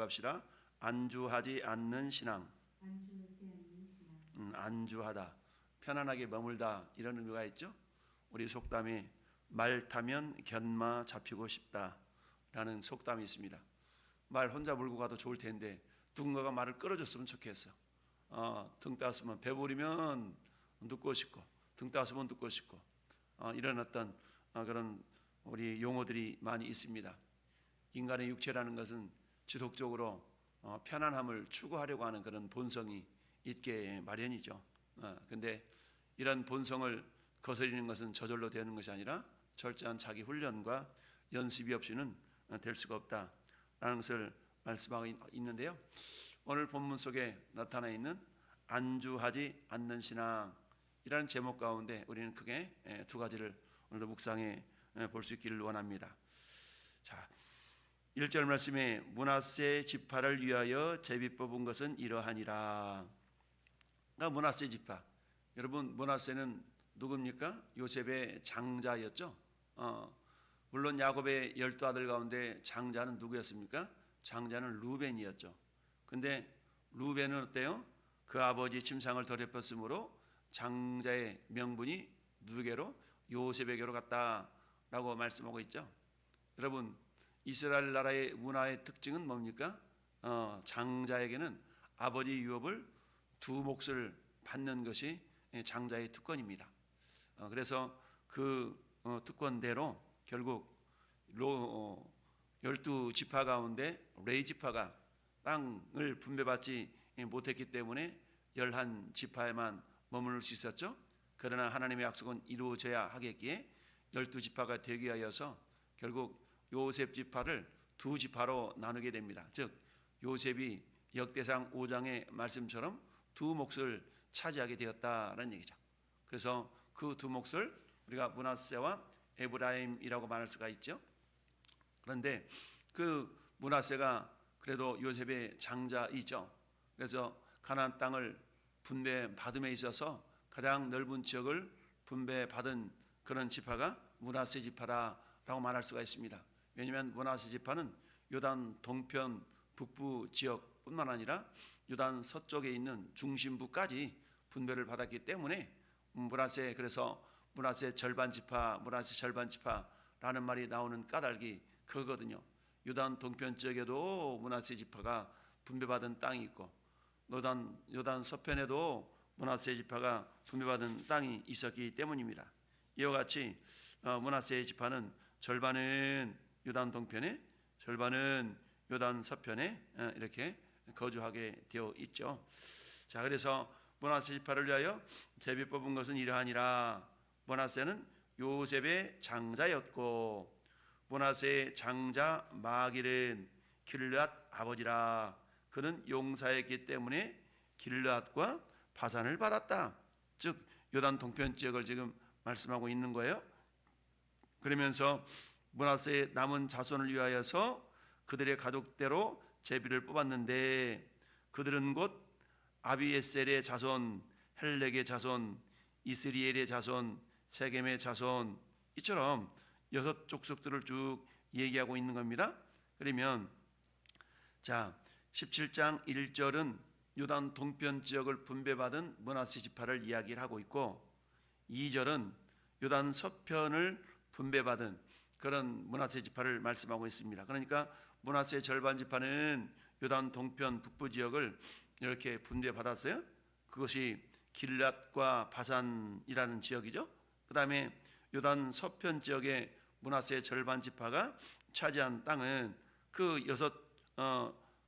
합시다. 안주하지 않는 신앙. 안주하지 않는 신앙. 안주하다, 편안하게 머물다, 이런 의미가 있죠. 우리 속담에 말 타면 견마 잡히고 싶다 라는 속담이 있습니다. 말 혼자 몰고 가도 좋을 텐데 누군가가 말을 끌어줬으면 좋겠어. 등 따스면 배부르면 눕고 싶고, 등 따스면 눕고 싶고, 이런 어떤 그런 우리 용어들이 많이 있습니다. 인간의 육체라는 것은 지속적으로 편안함을 추구하려고 하는 그런 본성이 있게 마련이죠. 근데 이런 본성을 거스리는 것은 저절로 되는 것이 아니라 철저한 자기 훈련과 연습이 없이는 될 수가 없다라는 것을 말씀하고 있는데요. 오늘 본문 속에 나타나 있는 안주하지 않는 신앙이라는 제목 가운데 우리는 크게 두 가지를 오늘도 묵상해 볼 수 있기를 원합니다. 자, 1절 말씀에 므낫세 지파를 위하여 제비 뽑은 것은 이러하니라. 그러니까 므낫세 지파, 여러분 므낫세는 누굽니까? 요셉의 장자였죠. 물론 야곱의 12아들 가운데 장자는 누구였습니까? 장자는 루벤이었죠. 근데 루벤은 어때요? 그 아버지 침상을 더럽혔으므로 장자의 명분이 누구에게로? 요셉에게로 갔다라고 말씀하고 있죠. 여러분, 이스라엘 나라의 문화의 특징은 뭡니까? 장자에게는 아버지 유업을 두 몫을 받는 것이 장자의 특권입니다. 그래서 그 특권대로 결국 12지파 가운데 레위 지파가 땅을 분배받지 못했기 때문에 11지파에만 머무를 수 있었죠. 그러나 하나님의 약속은 이루어져야 하겠기에 12지파가 되기 위하여서 결국 요셉 지파를 두 지파로 나누게 됩니다. 즉 요셉이 역대상 5장의 말씀처럼 두 몫을 차지하게 되었다는 얘기죠. 그래서 그 두 몫을 우리가 므낫세와 에브라임이라고 말할 수가 있죠. 그런데 그 므낫세가 그래도 요셉의 장자이죠. 그래서 가나안 땅을 분배받음에 있어서 가장 넓은 지역을 분배받은 그런 지파가 므낫세 지파라고 말할 수가 있습니다. 왜냐하면 므낫세 지파는 요단 동편 북부 지역뿐만 아니라 요단 서쪽에 있는 중심부까지 분배를 받았기 때문에 므낫세, 그래서 므낫세 절반 지파, 므낫세 절반 지파라는 말이 나오는 까닭이 그거거든요. 요단 동편 지역에도 므낫세 지파가 분배받은 땅이 있고 요단 서편에도 므낫세 지파가 분배받은 땅이 있었기 때문입니다. 이와 같이 므낫세 지파는 절반은 요단 동편에, 절반은 요단 서편에 이렇게 거주하게 되어 있죠. 자, 그래서 므낫세 지파를 위하여 제비 뽑은 것은 이러하니라. 므낫세는 요셉의 장자였고 므낫세의 장자 마길은 길르앗 아버지라. 그는 용사였기 때문에 길르앗과 바산을 받았다. 즉 요단 동편 지역을 지금 말씀하고 있는 거예요. 그러면서 므낫세의 남은 자손을 위하여서 그들의 가족대로 제비를 뽑았는데 그들은 곧 아비에셀의 자손, 헬렉의 자손, 이스리엘의 자손, 세겜의 자손, 이처럼 6 족속들을 쭉 얘기하고 있는 겁니다. 그러면 자, 17장 1절은 요단 동편 지역을 분배받은 므낫세 지파를 이야기를 하고 있고 2절은 요단 서편을 분배받은 그런 므낫세 지파를 말씀하고 있습니다. 그러니까 므낫세 절반 지파는 요단 동편 북부 지역을 이렇게 분배받았어요. 그것이 길앗과 바산이라는 지역이죠. 그 다음에 요단 서편 지역의 므낫세 절반 지파가 차지한 땅은 그 6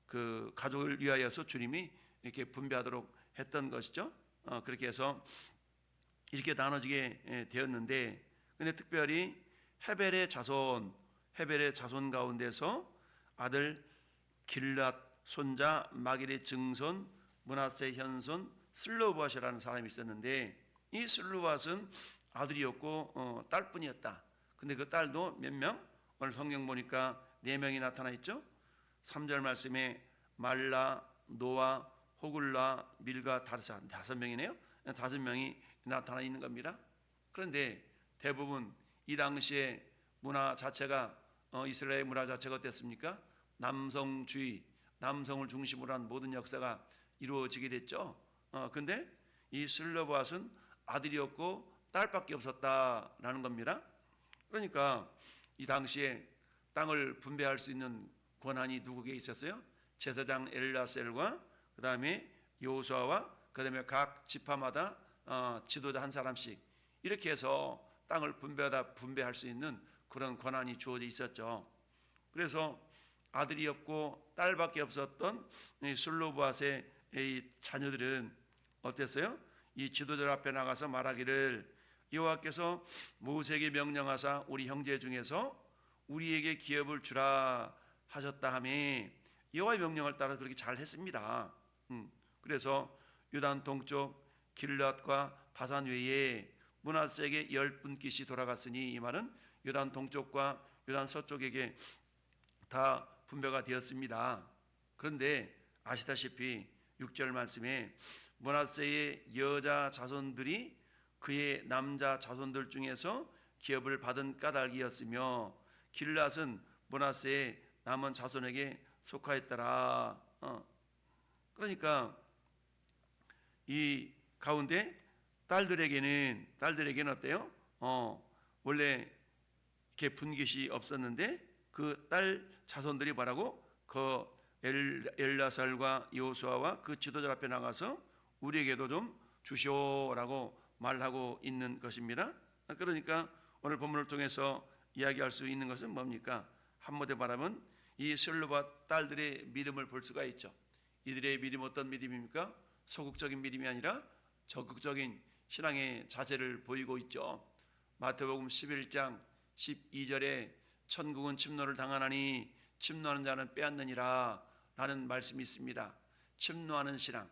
그 가족을 위하여서 주님이 이렇게 분배하도록 했던 것이죠. 그렇게 해서 이렇게 나눠지게 되었는데, 근데 특별히 헤벨의 자손 가운데서 아들 길앗 손자 마길의 증손 므낫세 현손 슬로바앗이라는 사람이 있었는데 이 슬로바앗은 아들이었고 딸뿐이었다. 근데 그 딸도 몇 명? 오늘 성경 보니까 4명이 나타나 있죠. 3절 말씀에 말라, 노아, 호글라, 밀가, 다르사 5명이네요. 5명이 나타나 있는 겁니다. 그런데 대부분 이 당시에 문화 자체가 이스라엘 문화 자체가 어땠습니까? 남성주의, 남성을 중심으로 한 모든 역사가 이루어지게 됐죠. 근데 이 슬로바스는 아들이 없고 딸밖에 없었다라는 겁니다. 그러니까 이 당시에 땅을 분배할 수 있는 권한이 누구에게 있었어요? 제사장 엘라셀과 그 다음에 여호수아와 그 다음에 각 지파마다 지도자 한 사람씩 이렇게 해서 땅을 분배할 수 있는 그런 권한이 주어져 있었죠. 그래서 아들이 없고 딸밖에 없었던 이 슬로바스의 이 자녀들은 어땠어요? 이 지도자 앞에 나가서 말하기를 여호와께서 모세에게 명령하사 우리 형제 중에서 우리에게 기업을 주라 하셨다 하매 여호와의 명령을 따라 그렇게 잘 했습니다. 그래서 요단 동쪽 길앗과 바산 외에 므낫세에게 10분깃이 돌아갔으니 이 말은 요단 동쪽과 요단 서쪽에게 다 분배가 되었습니다. 그런데 아시다시피 6절 말씀에 므낫세의 여자 자손들이 그의 남자 자손들 중에서 기업을 받은 까닭이었으며 길앗은 므낫세의 남은 자손에게 속하였더라. 그러니까 이 가운데 딸들에게는 어때요? 원래 이렇게 분깃이 없었는데 그 딸 자손들이 뭐라고? 그 엘라살과 여호수아와 그 지도자 앞에 나가서 우리에게도 좀 주시오라고 말하고 있는 것입니다. 그러니까 오늘 본문을 통해서 이야기할 수 있는 것은 뭡니까? 한마디로 말하면 이 슬로바 딸들의 믿음을 볼 수가 있죠. 이들의 믿음 어떤 믿음입니까? 소극적인 믿음이 아니라 적극적인 신앙의 자세를 보이고 있죠. 마태복음 11장 12절에 천국은 침노를 당하나니 침노하는 자는 빼앗느니라 라는 말씀이 있습니다. 침노하는 신앙,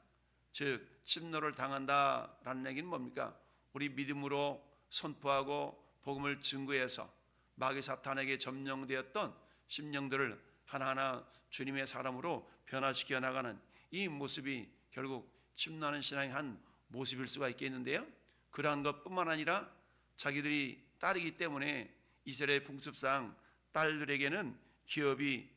즉 침노를 당한다라는 얘기는 뭡니까? 우리 믿음으로 선포하고 복음을 증거해서 마귀 사탄에게 점령되었던 심령들을 하나하나 주님의 사람으로 변화시켜 나가는 이 모습이 결국 침노하는 신앙의 한 모습일 수가 있겠는데요. 그러한 것뿐만 아니라 자기들이 딸이기 때문에 이스라엘 풍습상 딸들에게는 기업이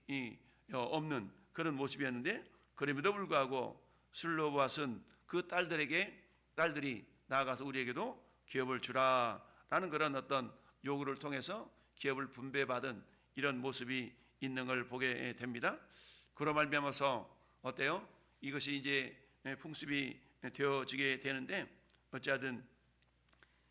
없는 그런 모습이었는데 그럼에도 불구하고 슬로바스는 그 딸들이 나아가서 우리에게도 기업을 주라라는 그런 어떤 요구를 통해서 기업을 분배받은 이런 모습이 있는 걸 보게 됩니다. 그로 말미암아서 어때요? 이것이 이제 풍습이 되어지게 되는데 어찌하든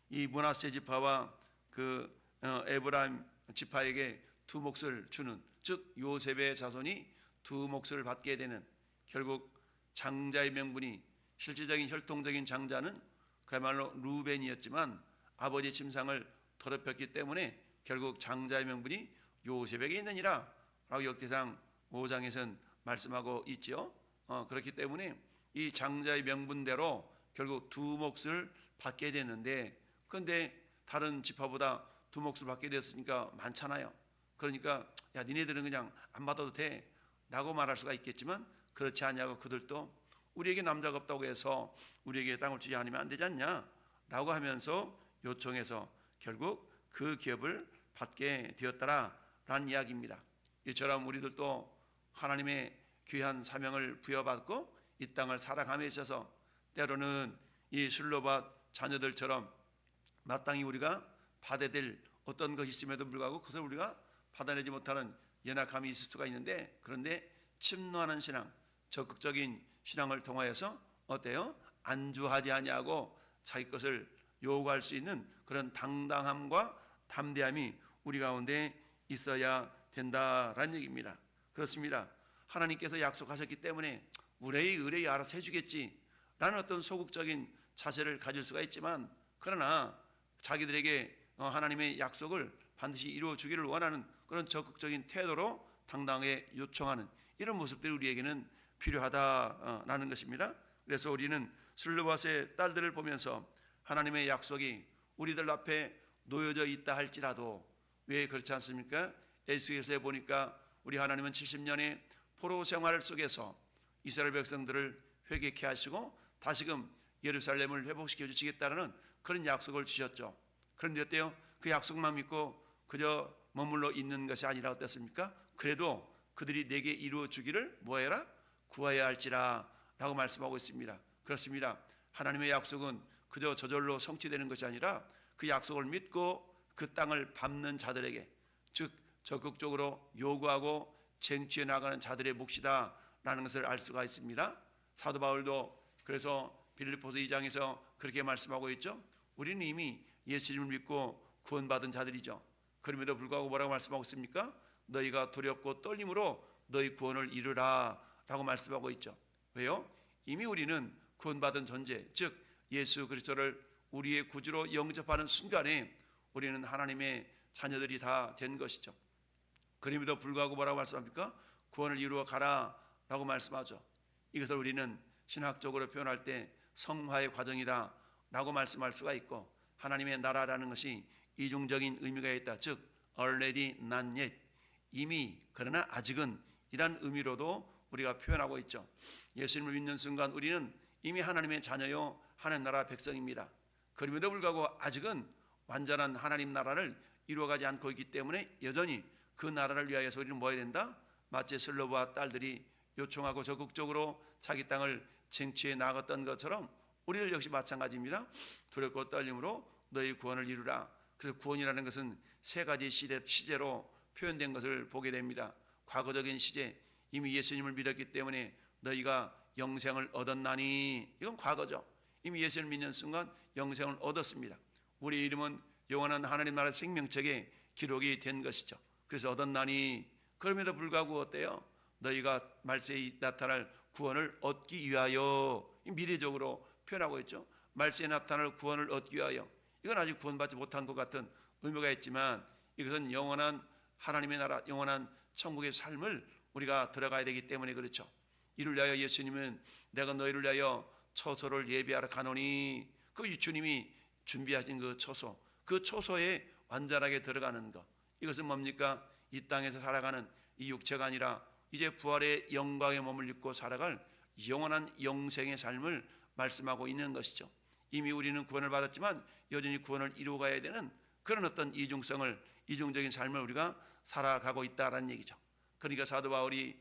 이 므낫세 지파와 그 에브라임 지파에게 두 몫을 주는, 즉 요셉의 자손이 두 몫을 받게 되는, 결국 장자의 명분이 실질적인 혈통적인 장자는 그야말로 루벤이었지만 아버지 침상을 더럽혔기 때문에 결국 장자의 명분이 요셉에게 있느니라 라고 역대상 5장에서는 말씀하고 있지요. 그렇기 때문에 이 장자의 명분대로 결국 두 몫을 받게 됐는데, 그런데 다른 지파보다 두 몫을 받게 됐으니까 많잖아요. 그러니까 야 니네들은 그냥 안 받아도 돼 라고 말할 수가 있겠지만 그렇지 않냐고 그들도 우리에게 남자가 없다고 해서 우리에게 땅을 주지 않으면 안 되지 않냐 라고 하면서 요청해서 결국 그 기업을 받게 되었다라는 이야기입니다. 이처럼 우리들도 하나님의 귀한 사명을 부여받고 이 땅을 살아감에 있어서 때로는 이 슬로바 자녀들처럼 마땅히 우리가 받아야 될 어떤 것이 있음에도 불구하고 그것을 우리가 받아내지 못하는 연약함이 있을 수가 있는데, 그런데 침노하는 신앙, 적극적인 신앙을 통하여서 어때요? 안주하지 아니하고 자기 것을 요구할 수 있는 그런 당당함과 담대함이 우리 가운데 있어야 된다라는 얘기입니다. 그렇습니다. 하나님께서 약속하셨기 때문에 의뢰이 알아서 해주겠지 라는 어떤 소극적인 자세를 가질 수가 있지만, 그러나 자기들에게 하나님의 약속을 반드시 이루어 주기를 원하는 그런 적극적인 태도로 당당하게 요청하는 이런 모습들이 우리에게는 필요하다라는 것입니다. 그래서 우리는 슬로바스의 딸들을 보면서 하나님의 약속이 우리들 앞에 놓여져 있다 할지라도, 왜 그렇지 않습니까? 에스겔서에 보니까 우리 하나님은 70년의 포로 생활 속에서 이스라엘 백성들을 회개케 하시고 다시금 예루살렘을 회복시켜 주시겠다는 그런 약속을 주셨죠. 그런데 어때요? 그 약속만 믿고 그저 머물러 있는 것이 아니라 어땠습니까? 그래도 그들이 내게 이루어 주기를 뭐해라? 구하여야 할지라 라고 말씀하고 있습니다. 그렇습니다. 하나님의 약속은 그저 저절로 성취되는 것이 아니라 그 약속을 믿고 그 땅을 밟는 자들에게, 즉 적극적으로 요구하고 쟁취해 나가는 자들의 몫이다 라는 것을 알 수가 있습니다. 사도 바울도 그래서 빌립보서 2장에서 그렇게 말씀하고 있죠. 우리는 이미 예수님을 믿고 구원받은 자들이죠. 그럼에도 불구하고 뭐라고 말씀하고 있습니까? 너희가 두렵고 떨림으로 너희 구원을 이루라 라고 말씀하고 있죠. 왜요? 이미 우리는 구원받은 존재, 즉 예수 그리스도를 우리의 구주로 영접하는 순간에 우리는 하나님의 자녀들이 다 된 것이죠. 그럼에도 불구하고 뭐라고 말씀합니까? 구원을 이루어 가라 라고 말씀하죠. 이것을 우리는 신학적으로 표현할 때 성화의 과정이다 라고 말씀할 수가 있고, 하나님의 나라라는 것이 이중적인 의미가 있다. 즉 already not yet, 이미 그러나 아직은 이란 의미로도 우리가 표현하고 있죠. 예수님을 믿는 순간 우리는 이미 하나님의 자녀요 하나님 나라 백성입니다. 그럼에도 불구하고 아직은 완전한 하나님 나라를 이루어가지 않고 있기 때문에 여전히 그 나라를 위하여서 우리는 뭐 해야 된다? 마치 슬로브와 딸들이 요청하고 적극적으로 자기 땅을 쟁취해 나갔던 것처럼 우리들 역시 마찬가지입니다. 두렵고 떨림으로 너희 구원을 이루라. 그래서 구원이라는 것은 세 가지 시제로 표현된 것을 보게 됩니다. 과거적인 시제, 이미 예수님을 믿었기 때문에 너희가 영생을 얻었나니, 이건 과거죠. 이미 예수를 믿는 순간 영생을 얻었습니다. 우리 이름은 영원한 하나님 나라 생명책에 기록이 된 것이죠. 그래서 얻었나니, 그럼에도 불구하고 어때요? 너희가 말세에 나타날 구원을 얻기 위하여, 미래적으로 표현하고 있죠. 말세에 나타날 구원을 얻기 위하여, 이건 아직 구원받지 못한 것 같은 의미가 있지만 이것은 영원한 하나님의 나라, 영원한 천국의 삶을 우리가 들어가야 되기 때문에 그렇죠. 이를 위하여 예수님은 내가 너희를 위하여 처소를 예비하러 가노니, 그 주님이 준비하신 그 처소, 그 처소에 완전하게 들어가는 것, 이것은 뭡니까? 이 땅에서 살아가는 이 육체가 아니라 이제 부활의 영광의 몸을 입고 살아갈 영원한 영생의 삶을 말씀하고 있는 것이죠. 이미 우리는 구원을 받았지만 여전히 구원을 이루어가야 되는 그런 어떤 이중적인 삶을 우리가 살아가고 있다라는 얘기죠. 그러니까 사도 바울이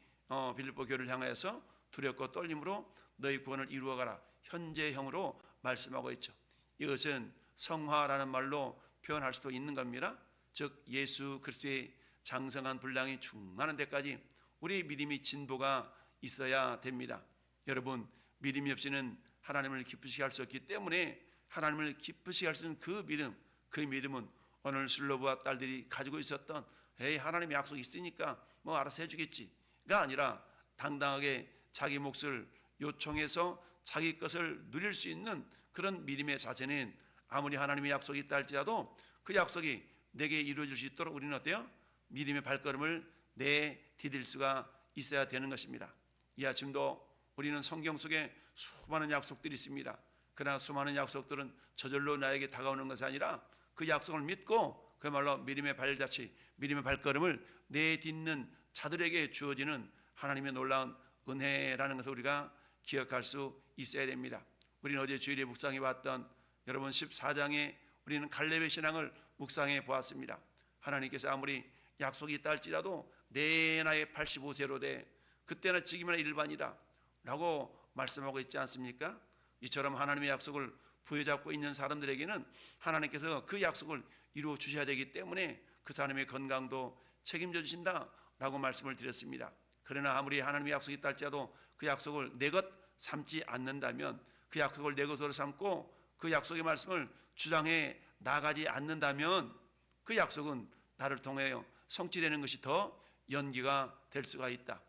빌립보 교회를 향하여서 두렵고 떨림으로 너희 구원을 이루어가라, 현재형으로 말씀하고 있죠. 이것은 성화라는 말로 표현할 수도 있는 겁니다. 즉 예수 그리스도의 장성한 분량이 충만한 데까지 우리의 믿음이 진보가 있어야 됩니다. 여러분, 믿음이 없이는 하나님을 기쁘시게 할 수 없기 때문에 하나님을 기쁘시게 할 수 있는 그 믿음은 오늘 슬로브와 딸들이 가지고 있었던 하나님의 약속이 있으니까 뭐 알아서 해주겠지가 아니라 당당하게 자기 몫을 요청해서 자기 것을 누릴 수 있는 그런 믿음의 자세는 아무리 하나님의 약속이 있다 할지라도 그 약속이 내게 이루어질 수 있도록 우리는 어때요? 믿음의 발걸음을 내디딜 수가 있어야 되는 것입니다. 이 아침도 우리는 성경 속에 수많은 약속들이 있습니다. 그러나 수많은 약속들은 저절로 나에게 다가오는 것이 아니라 그 약속을 믿고 그야말로 믿음의 발자취, 믿음의 발걸음을 내딛는 자들에게 주어지는 하나님의 놀라운 은혜라는 것을 우리가 기억할 수 있어야 됩니다. 우리는 어제 주일에 묵상해 봤던 여러분 14장에 우리는 갈렙의 신앙을 묵상해 보았습니다. 하나님께서 아무리 약속이 있다 할지라도 내 나이 85세로 돼 그때나 지금이나 일반이다 라고 말씀하고 있지 않습니까? 이처럼 하나님의 약속을 부여잡고 있는 사람들에게는 하나님께서 그 약속을 이루어 주셔야 되기 때문에 그 사람의 건강도 책임져 주신다 라고 말씀을 드렸습니다. 그러나 아무리 하나님의 약속이 있다 할지라도 그 약속을 내 것 삼지 않는다면, 그 약속을 내 것으로 삼고 그 약속의 말씀을 주장해 나가지 않는다면 그 약속은 나를 통하여 성취되는 것이 더 연기가 될 수가 있다.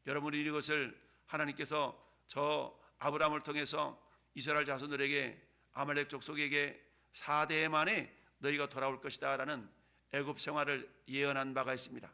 여러분이 이것을 하나님께서 저 아브라함을 통해서 이스라엘 자손들에게, 아말렉 족속에게 4대 만에 너희가 돌아올 것이다 라는 애굽 생활을 예언한 바가 있습니다.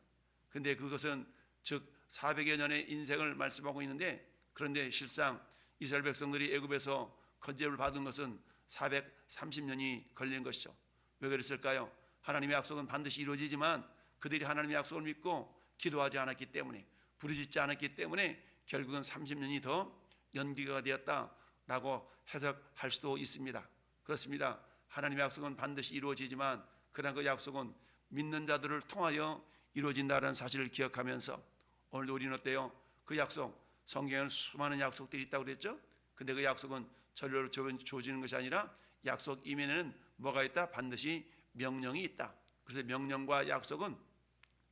그런데 그것은 즉 400여 년의 인생을 말씀하고 있는데, 그런데 실상 이스라엘 백성들이 애굽에서 건집을 받은 것은 430년이 걸린 것이죠. 왜 그랬을까요? 하나님의 약속은 반드시 이루어지지만 그들이 하나님의 약속을 믿고 기도하지 않았기 때문에, 부르짖지 않았기 때문에 결국은 30년이 더 연기가 되었다라고 해석할 수도 있습니다. 그렇습니다. 하나님의 약속은 반드시 이루어지지만 그러나 그 약속은 믿는 자들을 통하여 이루어진다는 사실을 기억하면서 오늘도 우리는 어때요? 그 약속, 성경에는 수많은 약속들이 있다고 그랬죠? 근데 그 약속은 저절로 주어지는 것이 아니라 약속 이면에는 뭐가 있다? 반드시 명령이 있다. 그래서 명령과 약속은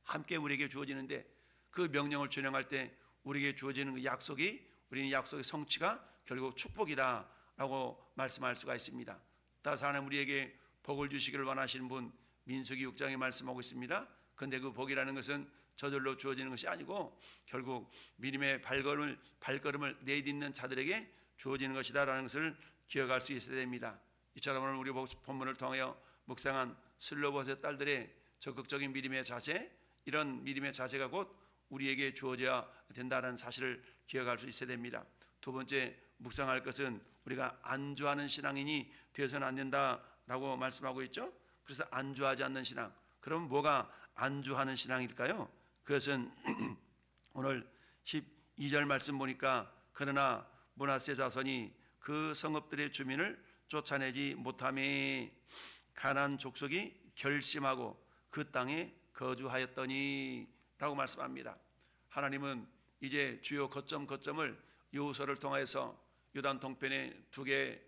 함께 우리에게 주어지는데, 그 명령을 준행할 때 우리에게 주어지는 그 약속이, 우리는 약속의 성취가 결국 축복이다라고 말씀할 수가 있습니다. 따라서 하나님 우리에게 복을 주시기를 원하시는 분, 민수기 6장에 말씀하고 있습니다. 그런데 그 복이라는 것은 저절로 주어지는 것이 아니고 결국 믿음의 발걸음을 내딛는 자들에게 주어지는 것이다라는 것을 기억할 수 있어야 됩니다. 이처럼 오늘 우리 본문을 통하여 묵상한 슬로봇의 딸들의 적극적인 믿음의 자세, 이런 믿음의 자세가 곧 우리에게 주어져야 된다는 사실을 기억할 수 있어야 됩니다. 두 번째 묵상할 것은 우리가 안주하는 신앙인이 되어서는 안 된다라고 말씀하고 있죠. 그래서 안주하지 않는 신앙, 그럼 뭐가 안주하는 신앙일까요? 그것은 오늘 12절 말씀 보니까 그러나 므낫세 자손이 그 성읍들의 주민을 쫓아내지 못하매 가나안 족속이 결심하고 그 땅에 거주하였더니 라고 말씀합니다. 하나님은 이제 주요 거점을 여호수아를 통해서 요단 동편의 2개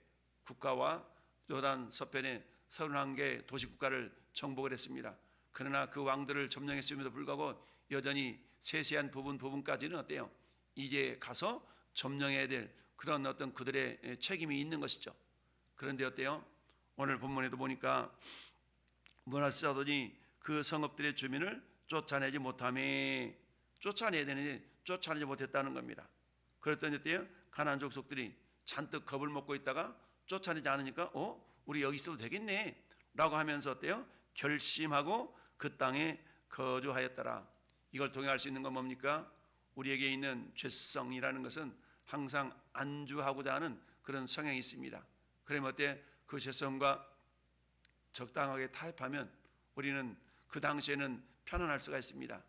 국가와 요단 서편의 31개 도시국가를 정복을 했습니다. 그러나 그 왕들을 점령했음에도 불구하고 여전히 세세한 부분까지는 어때요? 이제 가서 점령해야 될 그런 어떤 그들의 책임이 있는 것이죠. 그런데 어때요? 오늘 본문에도 보니까 므낫세 자손이 그 성읍들의 주민을 쫓아내지 못하며, 쫓아내야 되는데 쫓아내지 못했다는 겁니다. 그랬더니 어때요? 가나안 족속들이 잔뜩 겁을 먹고 있다가 쫓아내지 않으니까 우리 여기 있어도 되겠네 라고 하면서 어때요? 결심하고 그 땅에 거주하였더라. 이걸 통해 알 수 있는 건 뭡니까? 우리에게 있는 죄성이라는 것은 항상 안주하고자 하는 그런 성향이 있습니다. 그러면 어때? 그 죄성과 적당하게 타협하면 우리는 그 당시에는 편안할 수가 있습니다.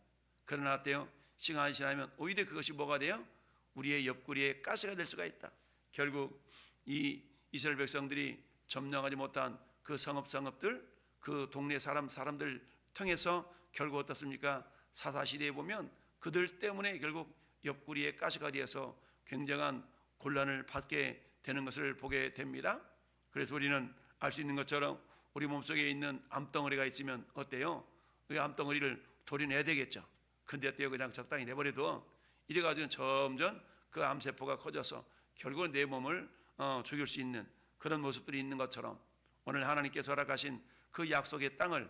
그러나 어때요? 시간이 지나면 오히려 그것이 뭐가 돼요? 우리의 옆구리에 가시가 될 수가 있다. 결국 이 이스라엘 백성들이 점령하지 못한 그 성읍들, 그 동네 사람들 통해서 결국 어떻습니까? 사사시대에 보면 그들 때문에 결국 옆구리에 가시가 되어서 굉장한 곤란을 받게 되는 것을 보게 됩니다. 그래서 우리는 알 수 있는 것처럼 우리 몸속에 있는 암덩어리가 있으면 어때요? 그 암덩어리를 도려내야 되겠죠. 근데 어때요? 그냥 적당히 내버려둬. 이래가지고 점점 그 암세포가 커져서 결국은 내 몸을 죽일 수 있는 그런 모습들이 있는 것처럼 오늘 하나님께서 허락하신 그 약속의 땅을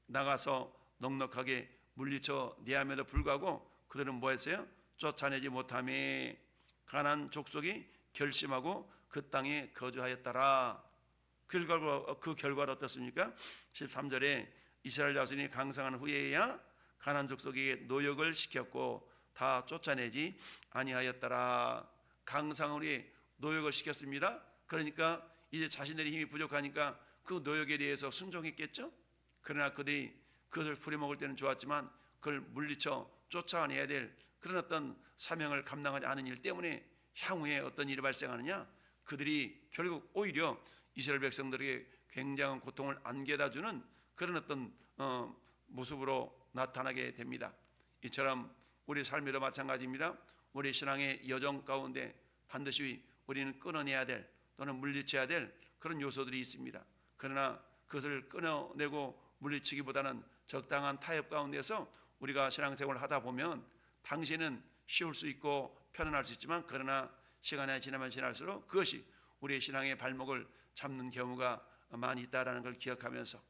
나가서 넉넉하게 물리쳐 내함에도 불구하고 그들은 뭐 했어요? 쫓아내지 못하며 가나안 족속이 결심하고 그 땅에 거주하였더라. 그 결과로 어떻습니까? 13절에 이스라엘 자손이 강성한 후에야 가나안 족속에게 노역을 시켰고 다 쫓아내지 아니하였더라. 강성한 후에 노역을 시켰습니다. 그러니까 이제 자신들의 힘이 부족하니까 그 노역에 대해서 순종했겠죠. 그러나 그들이 그것을 부려먹을 때는 좋았지만 그걸 물리쳐 쫓아내야 될 그런 어떤 사명을 감당하지 않은 일 때문에 향후에 어떤 일이 발생하느냐, 그들이 결국 오히려 이스라엘 백성들에게 굉장한 고통을 안겨다주는 그런 어떤 모습으로 나타나게 됩니다. 이처럼 우리 삶에도 마찬가지입니다. 우리 신앙의 여정 가운데 반드시 우리는 끊어내야 될 또는 물리쳐야 될 그런 요소들이 있습니다. 그러나 그것을 끊어내고 물리치기보다는 적당한 타협 가운데서 우리가 신앙생활을 하다 보면 당시에는 쉬울 수 있고 편안할 수 있지만 그러나 시간이 지나면 지날수록 그것이 우리의 신앙의 발목을 잡는 경우가 많이 있다는 걸 기억하면서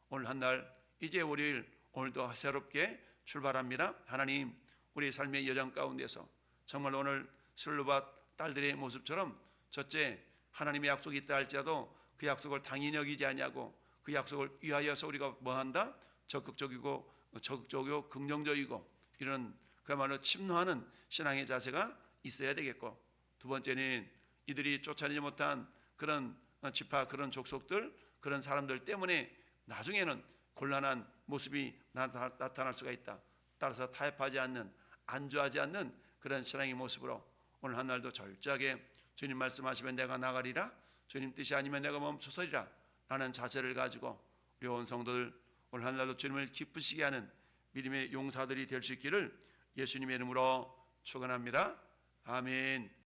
오늘 한 날 이제 월요일 오늘도 새롭게 출발합니다. 하나님 우리의 삶의 여정 가운데서 정말 오늘 슬로밧 딸들의 모습처럼 첫째 하나님의 약속이 있다 할지라도 그 약속을 당연히 여기지 아니하고 그 약속을 위하여서 우리가 뭐한다? 적극적이고 긍정적이고 이런 그야말로 침노하는 신앙의 자세가 있어야 되겠고, 두 번째는 이들이 쫓아내지 못한 그런 지파 그런 족속들 그런 사람들 때문에 나중에는 곤란한 모습이 나타날 수가 있다. 따라서 타협하지 않는 안주하지 않는 그런 신앙의 모습으로 오늘 한 날도 철저하게 주님 말씀하시면 내가 나가리라, 주님 뜻이 아니면 내가 멈춰서리라 라는 자세를 가지고 우리 온 성도들 오늘 한 날도 주님을 기쁘시게 하는 믿음의 용사들이 될 수 있기를 예수님의 이름으로 축원합니다. 아멘.